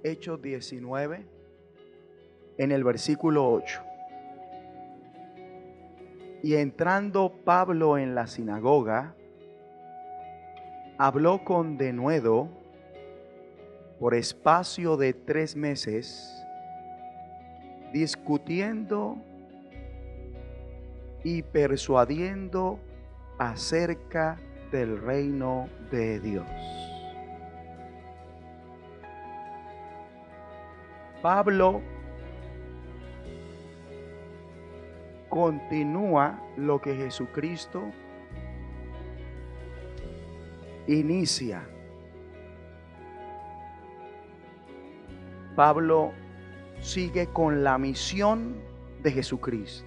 Hechos 19, en el versículo 8. Y entrando Pablo en la sinagoga, habló con denuedo por espacio de 3 meses, discutiendo y persuadiendo acerca del reino de Dios. Pablo continúa lo que Jesucristo inicia. Pablo sigue con la misión de Jesucristo: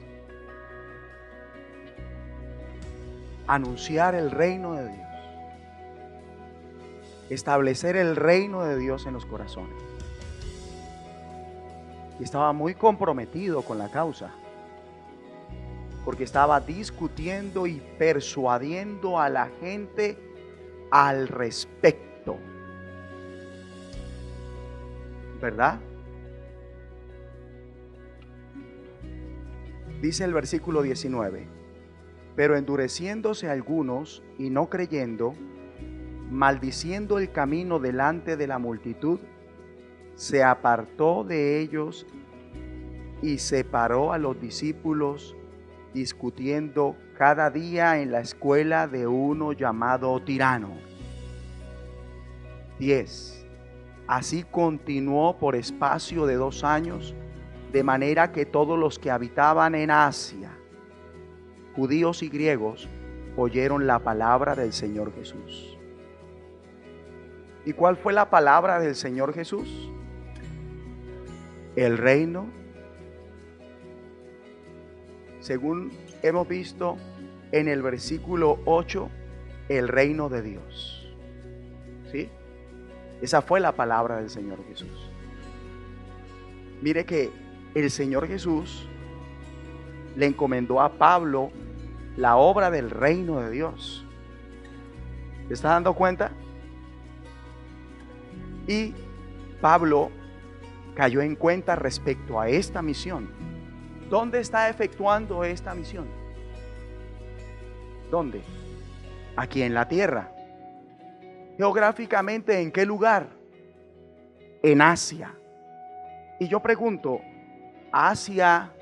anunciar el reino de Dios, establecer el reino de Dios en los corazones. Y estaba muy comprometido con la causa, porque estaba discutiendo y persuadiendo a la gente al respecto. ¿Verdad? Dice el versículo 19: pero endureciéndose algunos y no creyendo, maldiciendo el camino delante de la multitud, se apartó de ellos y separó a los discípulos, discutiendo cada día en la escuela de uno llamado Tirano. 10. Así continuó por espacio de 2 años, de manera que todos los que habitaban en Asia, judíos y griegos, oyeron la palabra del Señor Jesús. ¿Y cuál fue la palabra del Señor Jesús? El reino, según hemos visto en el versículo 8, el reino de Dios. ¿Sí? Esa fue la palabra del Señor Jesús. Mire que el Señor Jesús le encomendó a Pablo la obra del reino de Dios. ¿Se está dando cuenta? Y Pablo cayó en cuenta respecto a esta misión. ¿Dónde está efectuando esta misión? ¿Dónde? Aquí en la tierra. Geográficamente, ¿en qué lugar? En Asia. Y yo pregunto, ¿Asia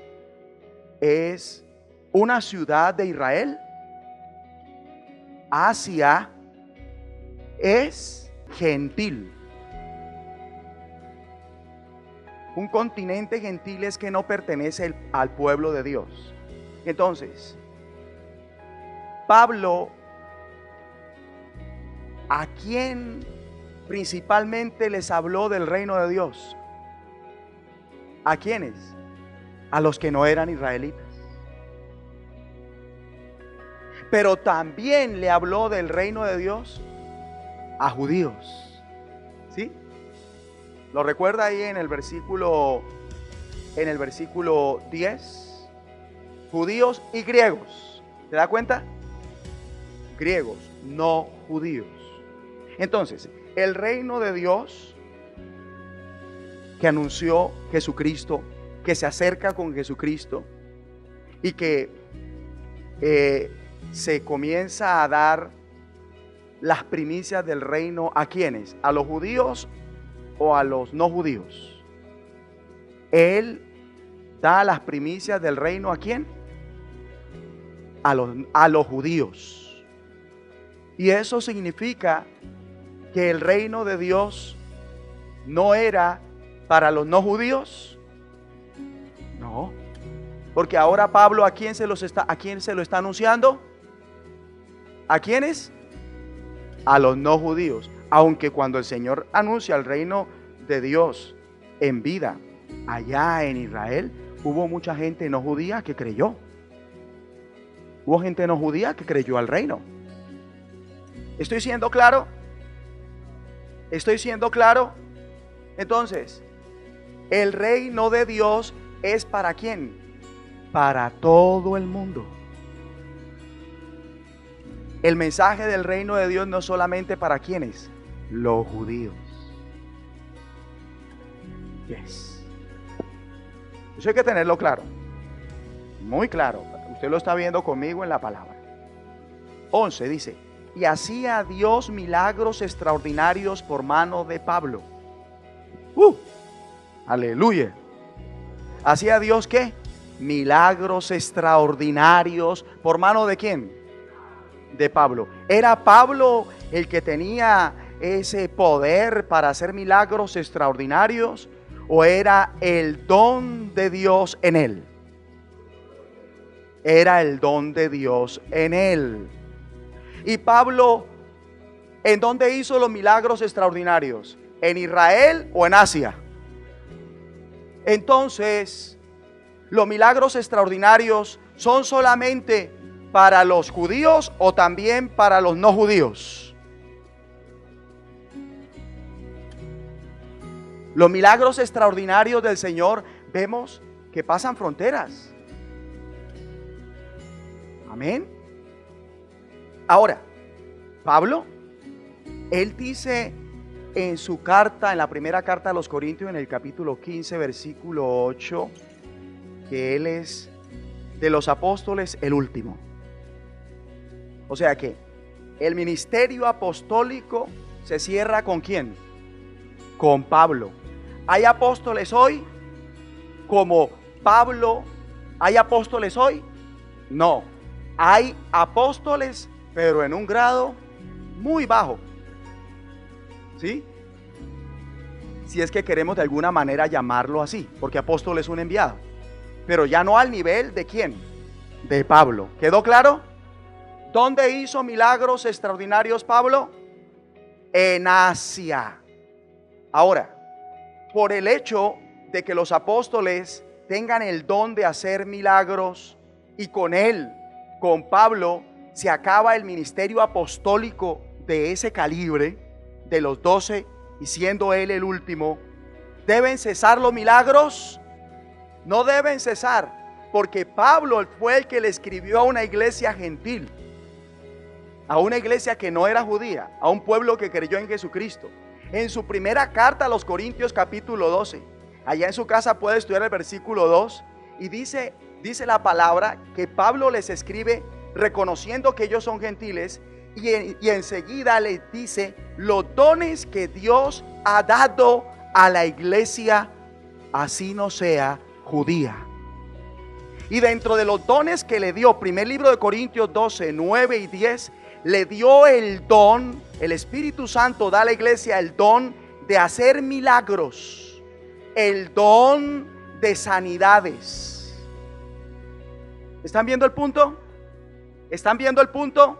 es una ciudad de Israel? Asia es gentil. Un continente gentil es que no pertenece al pueblo de Dios. Entonces, Pablo, ¿a quién principalmente les habló del reino de Dios? ¿A quiénes? A los que no eran israelitas. Pero también le habló del reino de Dios a judíos. ¿Sí? ¿Lo recuerda ahí en el versículo 10? Judíos y griegos. ¿Se da cuenta? Griegos, no judíos. Entonces, el reino de Dios que anunció Jesucristo, que se acerca con Jesucristo y que se comienza a dar las primicias del reino, ¿a quiénes? ¿A los judíos o a los no judíos? Él da las primicias del reino, ¿a quién? A los judíos. Y eso significa que el reino de Dios no era para los no judíos. No, porque ahora Pablo, ¿a quién se lo está anunciando? ¿A quiénes? A los no judíos. Aunque cuando el Señor anuncia el reino de Dios en vida allá en Israel, hubo mucha gente no judía que creyó. Hubo gente no judía que creyó al reino. ¿Estoy siendo claro? ¿Estoy siendo claro? Entonces, el reino de Dios es ¿para quién? Para todo el mundo. El mensaje del reino de Dios no solamente para ¿quiénes? Los judíos. Yes. Eso hay que tenerlo claro. Muy claro. Usted lo está viendo conmigo en la palabra. 11 dice: y hacía Dios milagros extraordinarios por mano de Pablo. Aleluya. ¿Hacía Dios qué? Milagros extraordinarios. ¿Por mano de quién? De Pablo. ¿Era Pablo el que tenía ese poder para hacer milagros extraordinarios? ¿O era el don de Dios en él? Era el don de Dios en él. Y Pablo, ¿en dónde hizo los milagros extraordinarios? ¿En Israel o en Asia? Entonces, ¿los milagros extraordinarios son solamente para los judíos o también para los no judíos? Los milagros extraordinarios del Señor vemos que pasan fronteras. Amén. Ahora, Pablo, él dice en su carta, en la primera carta a los Corintios, en el capítulo 15, versículo 8, que él es de los apóstoles el último. O sea que el ministerio apostólico se cierra ¿con quién? Con Pablo. ¿Hay apóstoles hoy como Pablo? ¿Hay apóstoles hoy? No. Hay apóstoles, pero en un grado muy bajo. ¿Sí? Si es que queremos de alguna manera llamarlo así, porque apóstol es un enviado. Pero ya no al nivel de ¿quién? De Pablo. ¿Quedó claro? ¿Dónde hizo milagros extraordinarios Pablo? En Asia. Ahora, por el hecho de que los apóstoles tengan el don de hacer milagros y con él, con Pablo, se acaba el ministerio apostólico de ese calibre, de los 12, y siendo él el último, ¿deben cesar los milagros? No deben cesar, porque Pablo fue el que le escribió a una iglesia gentil, a una iglesia que no era judía, a un pueblo que creyó en Jesucristo. En su primera carta a los Corintios, capítulo 12, allá en su casa puede estudiar el versículo 2, y dice la palabra que Pablo les escribe reconociendo que ellos son gentiles, y enseguida les dice los dones que Dios ha dado a la iglesia, así no sea judía. Y dentro de los dones que le dio, primer libro de Corintios 12, 9 y 10, le dio el don, el Espíritu Santo da a la iglesia el don de hacer milagros, el don de sanidades. ¿Están viendo el punto? ¿Están viendo el punto?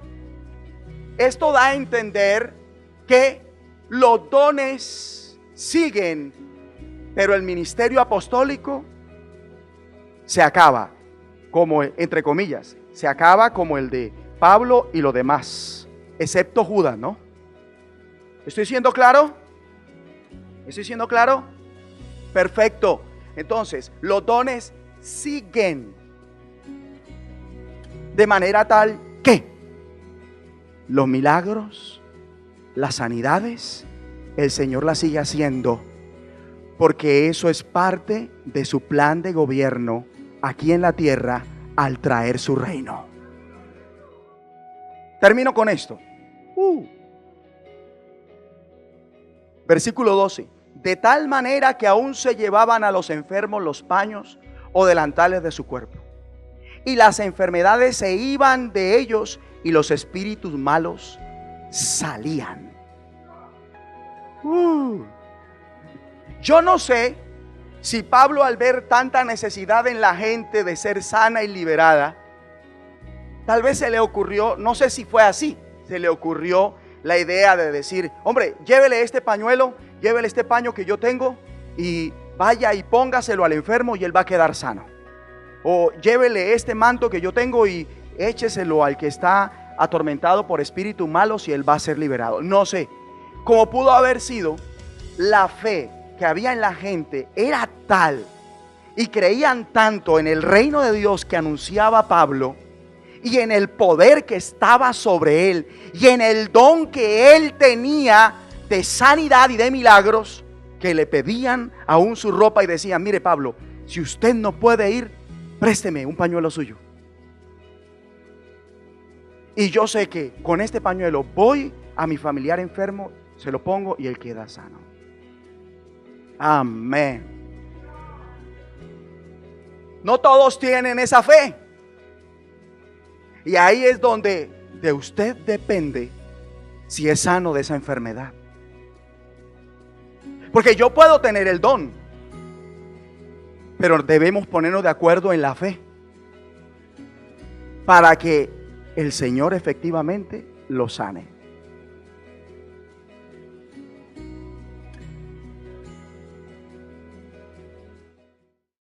Esto da a entender que los dones siguen, pero el ministerio apostólico se acaba, como, entre comillas, se acaba como el de Pablo y los demás, excepto Judas, ¿no? ¿Estoy siendo claro? ¿Estoy siendo claro? Perfecto. Entonces, los dones siguen de manera tal que los milagros, las sanidades, el Señor las sigue haciendo, porque eso es parte de su plan de gobierno aquí en la tierra al traer su reino. Termino con esto. Versículo 12. De tal manera que aún se llevaban a los enfermos los paños o delantales de su cuerpo, y las enfermedades se iban de ellos, y los espíritus malos salían. Yo no sé si Pablo, al ver tanta necesidad en la gente de ser sana y liberada, tal vez se le ocurrió, no sé si fue así, se le ocurrió la idea de decir: hombre, llévele este pañuelo, llévele este paño que yo tengo, y vaya y póngaselo al enfermo y él va a quedar sano. O llévele este manto que yo tengo y écheselo al que está atormentado por espíritus malos y él va a ser liberado. No sé, como pudo haber sido, la fe que había en la gente era tal y creían tanto en el reino de Dios que anunciaba Pablo, y en el poder que estaba sobre él, y en el don que él tenía de sanidad y de milagros, que le pedían aún su ropa y decían: mire, Pablo, si usted no puede ir, présteme un pañuelo suyo. Y yo sé que con este pañuelo voy a mi familiar enfermo, se lo pongo y él queda sano. Amén. No todos tienen esa fe. Y ahí es donde de usted depende si es sano de esa enfermedad. Porque yo puedo tener el don, pero debemos ponernos de acuerdo en la fe para que el Señor efectivamente lo sane.